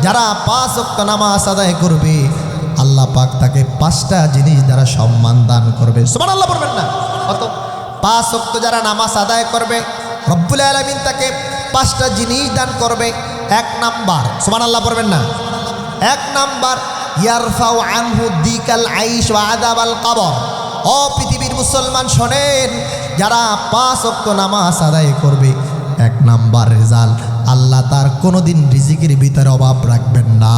যারা 5 ওয়াক্ত নামাজ আদায় করবে আল্লাহ পাক তাকে 5টা জিনিস দ্বারা সম্মান দান করবে। সুবহানাল্লাহ বলবেন না? কত? 5 ওয়াক্ত যারা নামাজ আদায় করবে রব্বুল আলামিন তাকে 5টা জিনিস দান করবে। 1 নাম্বার, সুবহানাল্লাহ বলবেন না? 1 নাম্বার, ইয়ারফাউ আনহু দিকাল আইশ ওয়া আযাবাল কবর। ও পৃথিবীর মুসলমান শোনেন, যারা 5 ওয়াক্ত নামাজ আদায় করবে 1 নাম্বার রেজাল্ট, আল্লাহ তার কোনোদিন রিজিকের ভিতরে অভাব রাখবেন না।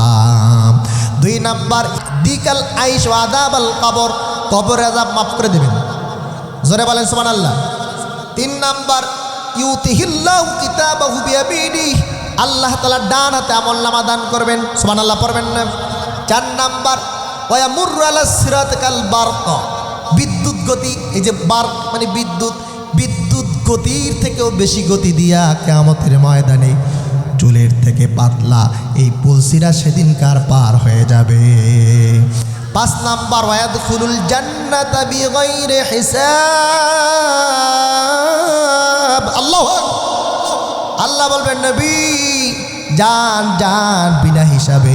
2 নাম্বার, দিকাল আইশ ওয়া আযাবাল কবর, কবরের আযাব মাফ করে দেবেন। জোরে বলেন সুবহানাল্লাহ। 3 নাম্বার, ইউতিহিল্লাহু কিতাবাহু বিয়ামিনিহি, আল্লাহ তাআলা ডান হাতে আমলনামা দান করবেন। সুবহানাল্লাহ পড়বেন না? 4 নাম্বার, ওয়া ইয়ামুররু আলা সিরাতি কাল বারক, বিদ্যুৎ গতি, এই যে বারক মানে বিদ্যুৎ, বিদ্যুৎ গতির থেকেও বেশি গতি দিয়া কিয়ামতের ময়দানে চুলের থেকে পাতলা এই পুলসিরা সেদিনকার পার হয়ে যাবে। 5 নাম্বার, ওয়ায়াদখুলুল জান্নাতা বিগাইরি হিসাব। আল্লাহু আকবার। আল্লাহ বলবেন, নবী যান যান, বিনা হিসাবে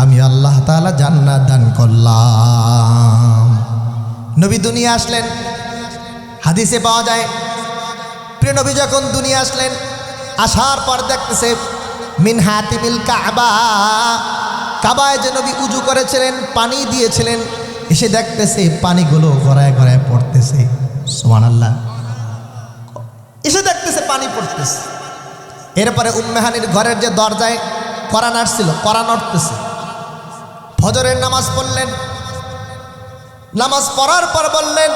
আমি আল্লাহ তাআলা জান্নাত দান করলাম। নবী দুনিয়া আসলেন, হাদিসে পাওয়া যায় প্রিয় নবী যখন দুনিয়া আসলেন, আসার পর দেখতেছে মিন হাতিমিল কাবা, কাবায় যে নবী উজু করেছিলেন, পানি দিয়েছিলেন, এসে দেখতেছে পানিগুলো গড়ায় গড়ায় পড়তেছে। সুবহানাল্লাহ। এসে দেখতেছে পানি পড়তেছে। এরপরে উম্মে হানির ঘরের যে দরজায় কোরআন আসছিল, কোরআন উঠতেছে। ফজরের নামাজ পড়লেন, নামাজ পড়ার পর বললেন,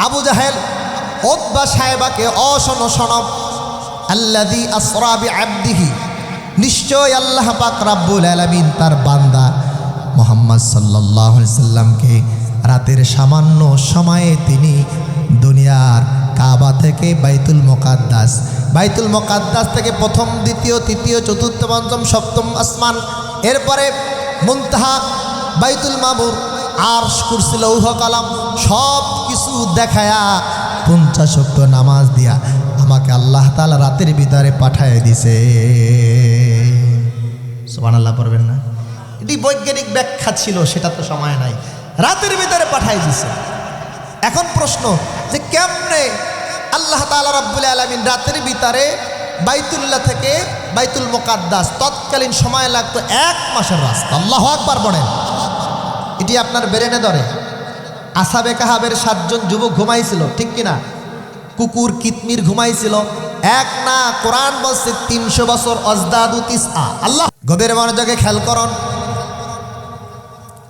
আবু জাহেল উতবা সাহেবাকে, শোনো শোনো, আল্লাযী আসরা বিআবদিহি, নিশ্চয় আল্লাহ পাক রব্বুল আলামিন তার বান্দা মুহাম্মদ সাল্লাল্লাহু আলাইহি সাল্লামকে রাতের সামান্য সময়ে তিনি দুনিয়ার কাবা থেকে বাইতুল মুকাদ্দাস, বাইতুল মুকাদ্দাস থেকে প্রথম, দ্বিতীয়, তৃতীয়, চতুর্থ, পঞ্চম, সপ্তম আসমান, এরপরে মুনতাহা বাইতুল মামুর, আরশ, কুরসি, লৌহ কলম সব কিছু দেখায়া 50 ওয়াক্ত নামাজ দিয়া আমাকে আল্লাহ তাআলা রাতের ভিতরে পাঠায় দিছে। সুবহানাল্লাহ পড়বেন না? এটি বৈজ্ঞানিক ব্যাখ্যা ছিল, সেটা তো সময় নাই। রাতের ভিতরে পাঠায় দিছে। এখন প্রশ্ন যে কেমনে আল্লাহ তাআলা রব্বুল আলামিন রাতের ভিতরে বাইতুল্লাহ থেকে বাইতুল মুকাদ্দাস, তৎকালীন সময় লাগতো 1 মাসের রাস্তা। আল্লাহু আকবার বলেন। এটি আপনার ব্রেনে ধরে। আসহাবে কাহাবের 7 জন যুবক ঘুমাইছিল, ঠিক কিনা? কুকুর কিতমির ঘুমাইছিল। 1 না, কোরআন বলছে 300 বছর, অজদাদু তিসআ। আল্লাহ গভীর মনোযোগে খেয়াল করুন।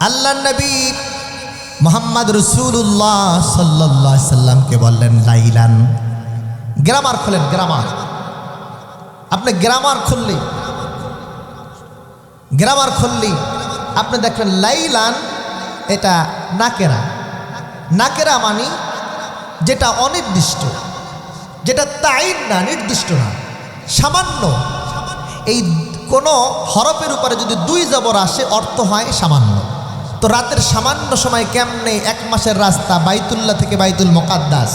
আল্লাহ নবী মুহাম্মদ রাসূলুল্লাহ সাল্লাল্লাহু আলাইহি সাল্লামকে বললেন, লাইলান, গ্রামার খুলেন, গ্রামার। আপনি গ্রামার খুললি আপনি দেখবেন লাইলান এটা নাকেরা। নাকেরা মানে যেটা অনির্দিষ্ট, যেটা তাইন না, নির্দিষ্ট না, সামান্য। এই কোনো হরফের উপরে যদি 2 জবর আসে অর্থ হয় সামান্য। তো রাতের সামান্য সময় কেমনে 1 মাসের রাস্তা বাইতুল্লাহ থেকে বাইতুল মুকাদ্দাস,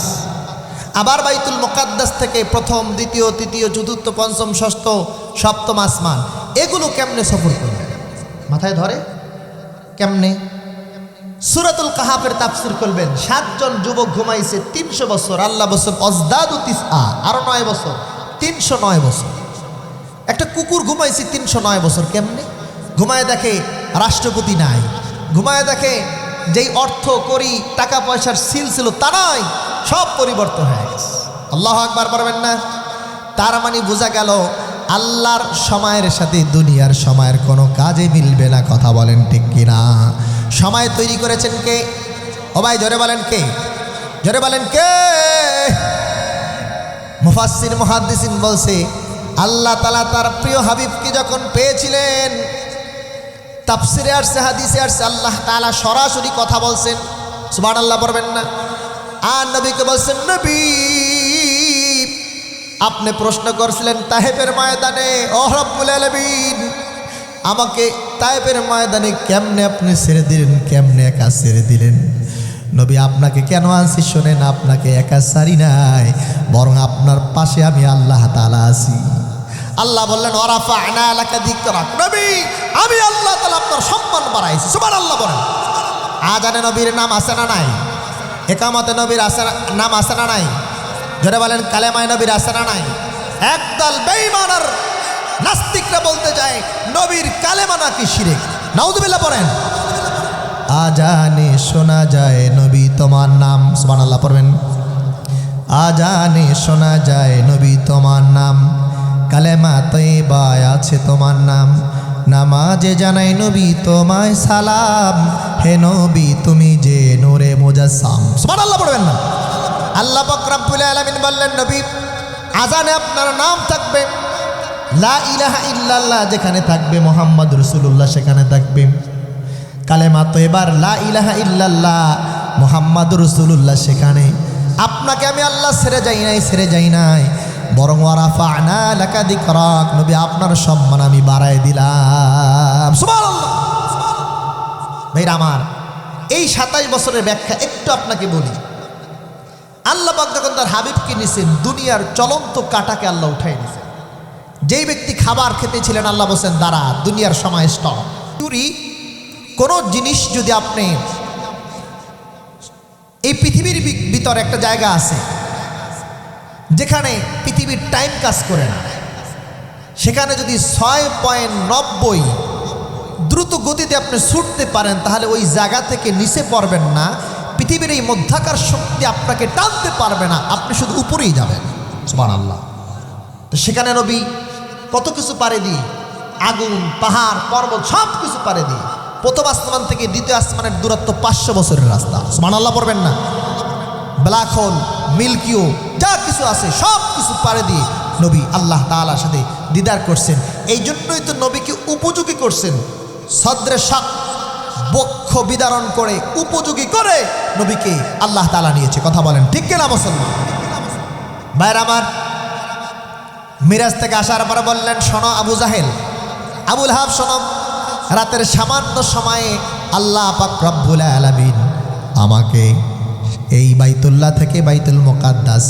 আবার বাইতুল মুকাদ্দাস থেকে প্রথম, দ্বিতীয়, তৃতীয়, চতুর্থ, পঞ্চম, ষষ্ঠ, সপ্তম আসমান, এগুলো কেমনে সফর করবে? মাথায় ধরে কেমনে? সূরাতুল কাহাফের তাফসীর করবেন, 7 জন যুবক ঘুমাইছে 300 বছর, আল্লাহ বছর অজদাদু তিসআ, আরো 9 বছর, 309 বছর। একটা কুকুর ঘুমাইছে 309 বছর, কেমনে? ঘুমায় দেখে রাষ্ট্রপতি নাই, ঘুমায় দেখে যেই অর্থ করি টাকা পয়সার সিল ছিল তা নাই, সব পরিবর্তন হয়ে গেছে। আল্লাহু আকবার বলবেন না? তার মানে বোঝা গেল আল্লাহর সময়ের সাথে দুনিয়ার সময়ের কোনো কাজে মিলবে না। কথা বলেন ঠিক কিনা? সময় তৈরি করেছেন কে? ও ভাই জোরে বলেন কে? জোরে বলেন কে? মুফাসসির মুহাদ্দিসিন বলছে, আল্লাহ তাআলা তার প্রিয় হাবিবকে যখন পেয়েছিলেন, তাফসিরে আসছে, হাদিসে আসছে, আল্লাহ তাআলা সরাসরি কথা বলছেন। সুবহানাল্লাহ বলবেন না? আর নবীকে বলছেন, নবী আপনি প্রশ্ন করছিলেন তায়েফের ময়দানে, ও রব্বুল আলামিন আমাকে তায়েফের ময়দানে কেমনে আপনি ছেড়ে দিলেন, কেমনে একা ছেড়ে দিলেন? নবী আপনাকে কেন আনছি শোনেন, আপনাকে একা ছাড়ি নাই, বরং আপনার পাশে আমি আল্লাহ তাআলা আছি। আল্লাহ বললেন ওয়ারাফা'না লাকা যিকরাক, নবী আমি আল্লাহ তাআলা আপনার সম্মান বাড়াইছি। সুবহানাল্লাহ বলেন। আজানে নবীর নাম আছে না নাই? ইকামতে নবীর নাম আছে না নাই? যারা বলেন কালেমায়ে নবীর আছে না নাই? একদল বেঈমান আর নাস্তিকরা বলতে যায় নবীর কালেমা নাকি শিরক। নাউযুবিল্লাহ পড়েন। আজানে শোনা যায় নবী তোমার নাম, সুবহানাল্লাহ পড়বেন। আজানে শোনা যায় নবী তোমার নাম, কালেমা তয়্যিবায় আছে তোমার নাম, নামাজে জানাই নবী তোমায় সালাম, হে নবী তুমি যে নূরে মুজাসসাম। সুবহানাল্লাহ পড়বেন না? আল্লাহ পাক রব্বুল আলামিন বললেন নবী আজানে আপনার নাম থাকবে, লা ইলাহা ইল্লাল্লাহ যেখানে থাকবে মুহাম্মদ রাসূলুল্লাহ সেখানে থাকবে, কালেমা তয়্যিবার লা ইলাহা ইল্লাল্লাহ মুহাম্মদ রাসূলুল্লাহ সেখানে। আপনাকে আমি আল্লাহ ছেড়ে যাই নাই, বরং ওয়ারাফা'না লাকা যিকরাক, নবী আপনার সম্মান আমি বাড়ায় দিলাম। সুবহানাল্লাহ। ভাইরা আমার, এই 27 বছরের ব্যাখ্যা একটু আপনাকে বলি। আল্লাহ পাক যখন তার হাবিবকে নিছেন, দুনিয়ার চলন্ত কাটাকে আল্লাহ উঠাই নিছেন। যেই ব্যক্তি খাবার খেতে ছিলেন আল্লাহ বলছেন দাঁড়া, দুনিয়ার সময় স্টপ। কোনো জিনিস যদি আপনি এই পৃথিবীর ভিতর একটা জায়গা আছে যেখানে পৃথিবীর টাইম কাজ করে না, সেখানে যদি 6.90 দ্রুত গতিতে আপনি ছুটতে পারেন তাহলে ওই জায়গা থেকে নিচে পড়বেন না, পৃথিবীর এই মধ্যাকার শক্তি আপনাকে টানতে পারবে না, আপনি শুধু উপরেই যাবেন। সুবহানাল্লাহ। তো সেখানে নবী কত কিছু পারে দিয়ে, আগুন পাহাড় পর্বত সব কিছু পারে দিয়ে, প্রথম আসমান থেকে দ্বিতীয় আসমানের দূরত্ব 500 বছরের রাস্তা। সুবহানাল্লাহ পড়বেন না? ব্ল্যাক হোল, মিল্কিও যা কিছু আছে সব কিছু পারে দিয়ে নবী আল্লাহ তাআলার সাথে দিদার করছেন। এই জন্যই তো নবীকে উপযোগী করছেন, সদ্রে শাক বক্ষ বিদারণ করে উপযোগী করে নবীকে আল্লাহ তাআলা নিয়েছে। কথা বলেন ঠিক কিনা মুসলমান? ভাইরা আমার, মিরাজ থেকে আসার পরে বললেন শোনো আবু জাহেল, আবুল হাব শোনো, রাতের সামান্য সময়ে আল্লাহ পাক রব্বুল আলামিন আমাকে এই বাইতুল্লাহ থেকে বাইতুল মুকাদ্দাস,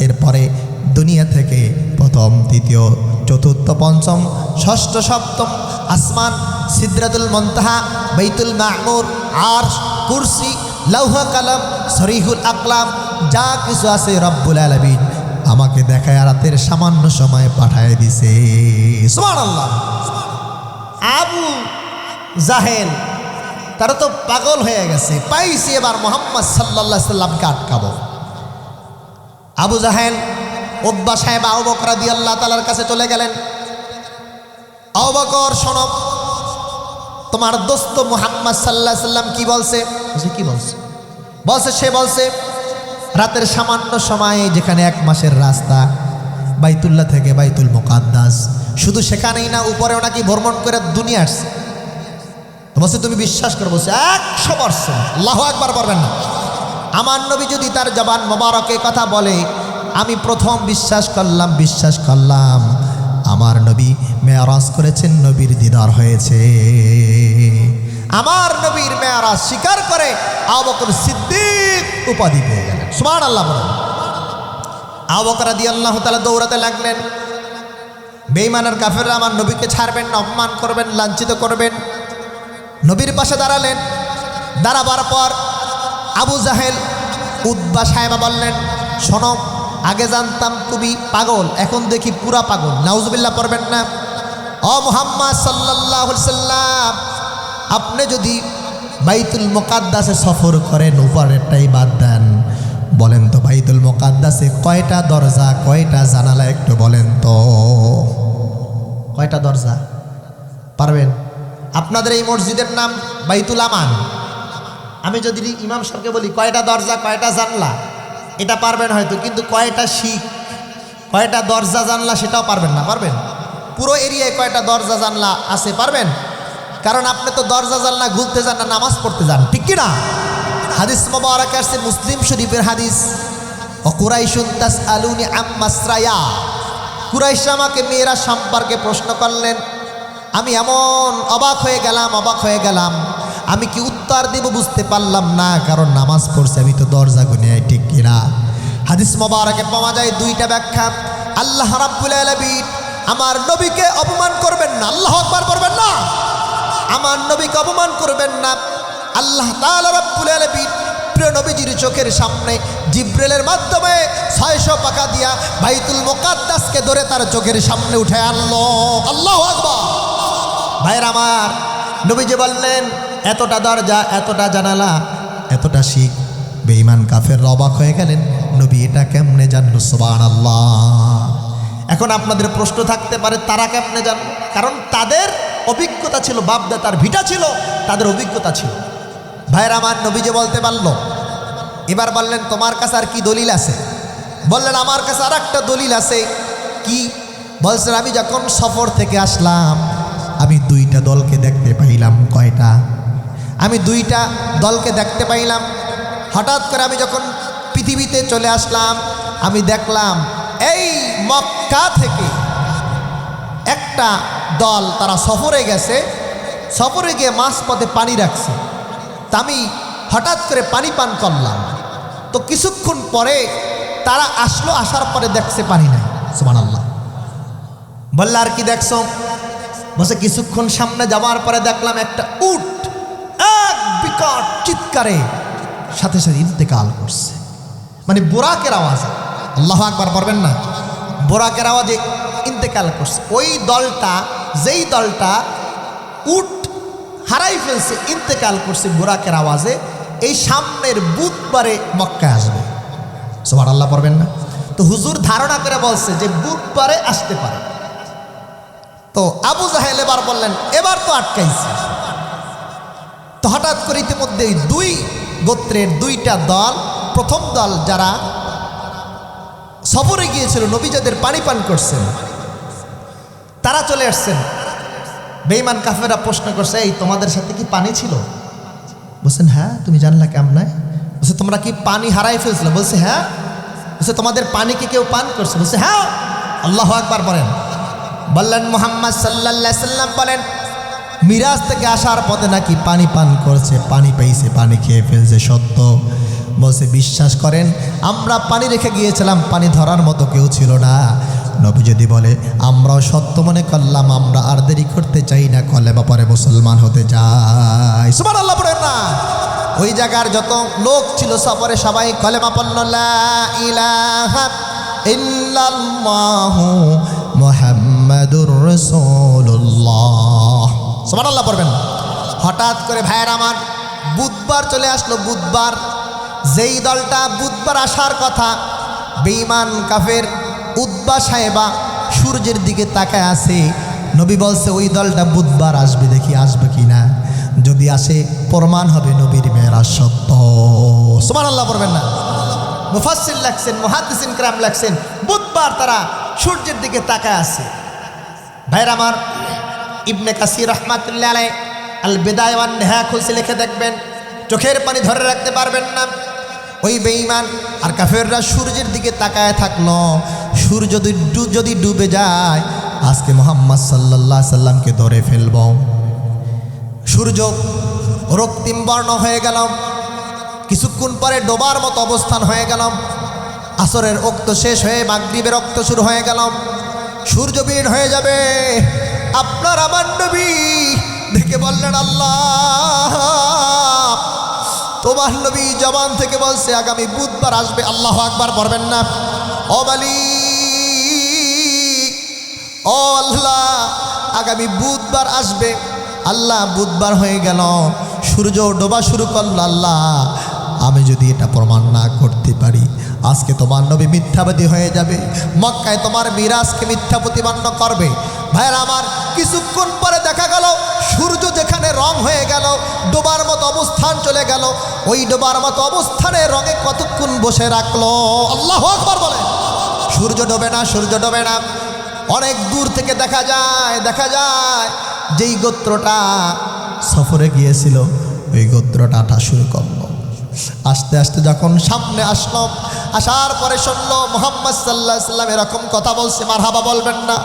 এরপরে দুনিয়া থেকে প্রথম দ্বিতীয় চতুর্থ পঞ্চম ষষ্ঠ সপ্তম আসমান, সিদরাতুল মুনতাহা, বাইতুল মা'মুর, আরশ, কুরসি, লৌহ কলম, সরিহুল আকলাম যা কিছু আছে রব্বুল আলামিন আমাকে দেখায় রাতের সামান্য সময় পাঠায় দিছে। সুবহানাল্লাহ। আবু জাহেল তারা তো পাগল হয়ে গেছে, পাইছি এবার মুহাম্মদ সাল্লাল্লাহু আলাইহি সাল্লামকে আটকাবো। আবু জাহেল উতবা সাহেব আবু বকর রাদিয়াল্লাহু তাআলার কাছে চলে গেলেন। আবু বকর শোনো, তোমার দোস্ত মুহাম্মদ সাল্লাল্লাহু আলাইহি সাল্লাম কি বলছে? কি বলছে? সে বলছে রাতের সামান্য সময়ে যেখানে 1 মাসের রাস্তা বাইতুল্লাহ থেকে বাইতুল মুকাদ্দাস, শুধু সেখানেই না উপরেও নাকি ভ্রমণ করে দুনিয়া আসছে। বলছে তুমি বিশ্বাস করো? বলছে 100%। আল্লাহু আকবার বলবেন না? আমার নবী যদি তার জবান মোবারকে কথা বলে আমি প্রথম বিশ্বাস করলাম আমার নবী মেরাজ করেছেন, নবীর দিদার হয়েছে। আমার নবীর মেরাজ স্বীকার করে আবু বকর সিদ্দিক উপাধি পেয়ে গেলেন। সুবহানাল্লাহ বলেন। আবু বকর রাদিয়াল্লাহু তাআলা দৌড়াতে লাগলেন, বেঈমান আর কাফেররা আমার নবীকে ছাড়বেন না, অপমান করবেন, লাঞ্ছিত করবেন। নবীর পাশে দাঁড়ালেন। দাঁড়াবার পর আবু জাহেল উতবা সাহেবা বললেন শোনো, আগে জানতাম তুমি পাগল, এখন দেখি পুরা পাগল। নাউজুবিল্লাহ পড়বেন না? ও মুহাম্মদ সাল্লাল্লাহু আলাইহি সাল্লাম, আপনি যদি বাইতুল মুকাদ্দাসে সফর করেন, উপরেরটাই বাদ দেন, বলেন তো বাইতুল মুকাদ্দাসে কয়টা দরজা কয়টা জানালা একটু বলেন তো। কয়টা দরজা পারবেন? আপনাদের এই মসজিদের নাম বাইতুল আমান। আমি যদি ইমাম সাহেবকে বলি কয়টা দরজা কয়টা জানলা, এটা পারবেন হয়তো, কিন্তু কয়টা শিখ কয়টা দরজা জানলা সেটাও পারবেন না। পারবেন? পুরো এরিয়ায় কয়টা দরজা জানলা আছে পারবেন? কারণ আপনি তো দরজা জানলা ঘুরতে যান না, নামাজ পড়তে যান, ঠিক কিনা? হাদিস মুবারক আছে মুসলিম শরীফের হাদিস, ও কুরাইশুন তাসআলুনি আম্মাসরায়া, কুরাইশ আমাকে মেয়েরা সম্পর্কে প্রশ্ন করলেন, আমি এমন অবাক হয়ে গেলাম, আমি কি উত্তর দেব বুঝতে পারলাম না, কারণ নামাজ পড়ছে, আমি তো দরজা গুনে, ঠিক কিনা? হাদিস মুবারকে পাওয়া যায় 2টা ব্যাখ্যা। আল্লাহ রাব্বুল আলামিন আমার নবীকে অপমান করবেন না। আল্লাহু আকবার বলবেন না। আমার নবীকে অপমান করবেন না। আল্লাহ তাআলা রব্বুল আলামিন প্রিয় নবীজির চোখের সামনে জিব্রাইলের মাধ্যমে 600 পাকা দিয়া বাইতুল মুকাদ্দাসকে ধরে তার চোখের সামনে উঠে আনলো। আল্লাহু আকবার। ভাইরা আমার, নবীজি বললেন এতটা দরজা, এতটা জানালা, এতটা শিখ। বেঈমান কাফের অবাক হয়ে গেলেন, নবী এটা কেমনে জানলো? সুবহানাল্লাহ। এখন আপনাদের প্রশ্ন থাকতে পারে তারা কেমনে জানলো? কারণ তাদের অভিজ্ঞতা ছিল, বাপদাতার ভিটা ছিল, তাদের অভিজ্ঞতা ছিল। ভাইরা আমার, নবীজি বলতে পারলো। এবার বললেন তোমার কাছে আর কি দলিল আছে? বললেন আমার কাছে আর একটা দলিল আছে। কি? বলছেন আমি যখন সফর থেকে আসলাম আমি দুইটা দলকে দেখতে পাইলাম। কয়টা? আমি দুইটা দলকে দেখতে পাইলাম। হঠাৎ করে আমি যখন পৃথিবীতে চলে আসলাম আমি দেখলাম এই মক্কা থেকে একটা দল তারা সফরে গেছে, সফরে গিয়ে মাঝপথে পানি রাখছে। তা আমি হঠাৎ করে পানি পান করলাম। তো কিছুক্ষণ পরে তারা আসলো, আসার পরে দেখছে পানি নাই। সুবহানাল্লাহ। বললে আর কি দেখছো? বসে কিছুক্ষণ সামনে যাওয়ার পরে দেখলাম একটা উট এক বিকট চিৎকারে সাথে সাথে ইন্তেকাল করছে। মানে বোরাকের আওয়াজে। আল্লাহু আকবার পড়বেন না? বোরাকের আওয়াজে ইন্তেকাল করছে। ওই দলটা, যেই দলটা উট হারাই ফেলছে, ইন্তেকাল করছে বোরাকের আওয়াজে, এই সামনের বুধবারে মক্কায় আসবে। সুবহানাল্লাহ পড়বেন না? তো হুজুর ধারণা করে বলছে যে বুধবারে আসতে পারে। তো আবু জাহেল এবার বললেন এবার তো আটকাইছে। তো হঠাৎ করে ইতিমধ্যে দুই গোত্রের দুইটা দল, প্রথম দল যারা সফরে গিয়েছিল, নবী যাদের পানি পান করছেন, তারা চলে আসছেন। বেঈমান কাফেররা প্রশ্ন করছে এই তোমাদের সাথে কি পানি ছিল? বলছেন হ্যাঁ। তুমি জানলা কেমনে? বলছে তোমরা কি পানি হারাই ফেলছিলে? বলছে হ্যাঁ। বলছে তোমাদের পানি কি কেউ পান করছে? বলছে হ্যাঁ। আল্লাহু আকবার বলেন। বললেন মুহাম্মদ সাল্লাল্লাহু আলাইহি সাল্লাম বলেন মিরাজ থেকে আসার পথে নাকি পানি পান করছে, পানি পাইছে, পানি খেয়ে ফেলছে। সত্য? বলছে বিশ্বাস করেন আমরা পানি রেখে গিয়েছিলাম, পানি ধরার মতো কেউ ছিল না। নবী যদি বলে আমরাও সত্য মনে করলাম, আমরা আর দেরি করতে চাই না, কলেমা পরে মুসলমান হতে যাই। সুবহানাল্লাহ পড়েন না? ওই জায়গার যত লোক ছিল সফরে সবাই কলেমা পড়ল, লা ইলাহা ইল্লাল্লাহু মুহাম্মাদুর রাসূলুল্লাহ। সুবহানাল্লাহ পড়বেন। হঠাৎ করে ভাইয়ের আমার বুধবার চলে আসলো। বুধবার, যেই দলটা বুধবার আসার কথা, বেঈমান কাফের উতবা সাহেবা সূর্যের দিকে তাকায় আছে। নবী বলছে ওই দলটা বুধবার আসবে, দেখি আসবে কিনা। যদি আসে প্রমাণ হবে নবীর মেরাজ সত্য। সুবহানাল্লাহ পড়বেন না? মুফাসসির লেখছেন, মুহাদ্দিসিন কিরাম লেখছেন বুধবার তারা সূর্যের দিকে তাকায় আছে। ভাইরা আমার, ইবনে কাসির রাহমাতুল্লাহ আলাইহি আল বিদায়া ওয়ান নিহায়া খুলছে, লিখে দেখবেন, চোখের পানি ধরে রাখতে পারবেন না। ওই বেঈমান আর কাফেররা সূর্যের দিকে তাকায় থাকলো। সূর্য যদি ডুবে যায় আজকে মুহাম্মদ সাল্লাল্লাহু আলাইহি সাল্লামকে ধরে ফেলব। সূর্য রক্তিম বর্ণ হয়ে গেল, কিছুক্ষণ পরে ডোবার মতো অবস্থান হয়ে গেল। আসরের রক্ত শেষ হয়ে মাগরিবের রক্ত শুরু হয়ে গেল। সূর্য বিলীন হয়ে যাবে। আপনার আমার নবী দেখে বললেন আল্লাহ, তোমার নবী জবান থেকে বলছে আগামী বুধবার আসবে। আল্লাহু আকবার পড়বেন না? ও মালিক, ও আল্লাহ, আগামী বুধবার আসবে। আল্লাহ, বুধবার হয়ে গেল, সূর্য ডোবা শুরু করল। আল্লাহ, আমি যদি এটা প্রমাণ না করতে পারি আজকে তোমার নবী মিথ্যাবাদী হয়ে যাবে, মক্কায় তোমার মিরাজকে মিথ্যা প্রতিপন্ন করবে। ভাইয়ের আমার, কিছুক্ষণ পরে দেখা গেল সূর্য যেখানে রং হয়ে গেল, ডোবার মতো অবস্থান চলে গেল। ওই ডোবার মতো অবস্থানে রঙে কতক্ষণ বসে রাখলো? আল্লাহু আকবার বলে। সূর্য ডোবে না, সূর্য ডোবে না। অনেক দূর থেকে দেখা যায় যেই গোত্রটা সফরে গিয়েছিল ওই গোত্রটা আটা শুরু করলো। আস্তে আস্তে যখন সামনে আসলো, আসার পরে শুনলো মুহাম্মদ সাল্লাল্লাহু আলাইহি সাল্লাম এরকম কথা বলছে। মারহাবা বলবেন না?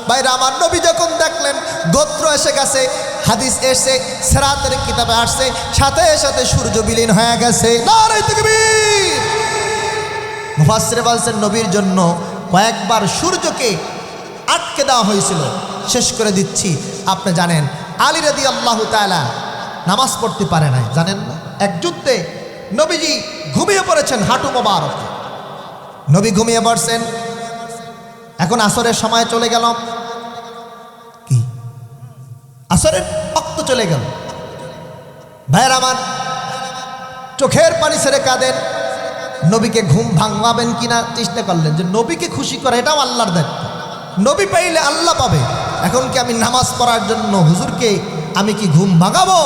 ভাইরা আমার, নবী যখন দেখলেন গোত্র এসে গেছে, হাদিস এসে সিরাতের কিতাবে আসছে, সাথে সাথে সূর্য বিলীন হয়ে গেছে। নারে তাকবীর! মুফাসসির বলছেন নবীর জন্য কয়েকবার সূর্যকে আটকে দেওয়া হয়েছিল। শেষ করে দিচ্ছি, আপনি জানেন আলী রাদিয়াল্লাহু তাআলা নামাজ পড়তে পারে নাই, জানেন না? এক যুদ্ধে নবীজি ঘুমিয়ে পড়েছেন হাঁটু মোবারক, নবী ঘুমিয়ে পড়ছেন। এখন আসরের সময় চলে গেল, কি আসরের বক্ত চলে গেল। ভাইয়ের আমার, চোখের পানি ছেড়ে কাঁদেন। নবীকে ঘুম ভাঙাবেন কিনা চেষ্টা করলেন, যে নবীকে খুশি করা এটাও আল্লাহর দায়িত্ব, নবী পাইলে আল্লাহ পাবে। এখন কি আমি নামাজ পড়ার জন্য হুজুরকে আমি কি ঘুম ভাঙাবো?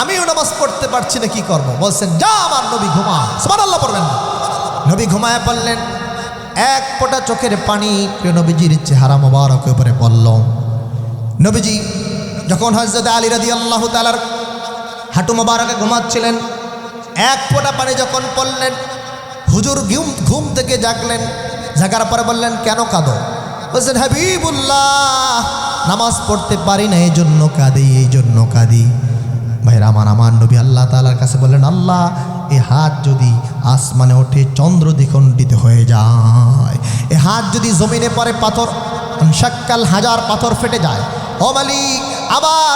আমিও নামাজ পড়তে পারছি না, কি করব? বলছেন যা আমার নবী ঘুমা, সুবহানাল্লাহ পড়বেন না। নবী ঘুমায় পড়লেন, এক ফোঁটা চোখের পানি প্রিয় নবীজির চেহারা মোবারকের উপরে পড়ল। নবীজি যখন হযরত আলী রাদিয়াল্লাহু তাআলার হাঁটু মোবারকে ঘুমাচ্ছিলেন, এক ফোঁটা পানি যখন পড়লেন, হুজুর ঘুম থেকে জাগলেন। জাগার পরে বললেন কেন কাঁদো? বলছেন হাবিবুল্লাহ, নামাজ পড়তে পারি না, এই জন্য কাঁদি, এই জন্য কাঁদি। ভাইরা আমার নবী আল্লাহ তাআলার কাছে বললেন, আল্লাহ এ হাত যদি আসমানে ওঠে চন্দ্র দ্বিখণ্ডিত হয়ে যায়, এ হাত যদি জমিনে পড়ে পাথর শাক্কাল হাজার পাথর ফেটে যায়। ও মালিক, আবার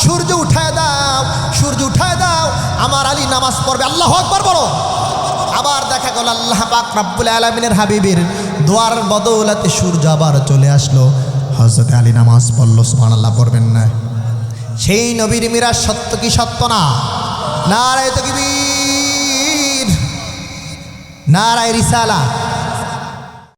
সূর্য উঠায় দাও, সূর্য উঠায় দাও, আমার আলী নামাজ পড়বে। আল্লাহু আকবার বলো। আবার দেখা গেল আল্লাহ পাক রব্বুল আলামিনের হাবিবের দোয়ার বদৌলতে সূর্য আবার চলে আসলো, হযরত আলী নামাজ পড়লো। সুবহানাল্লাহ পড়বেন না? সেই নবীর মিরাজ সত্য কি সত্য না? নারায়ে তাকবীর, নারায়ে রিসালা।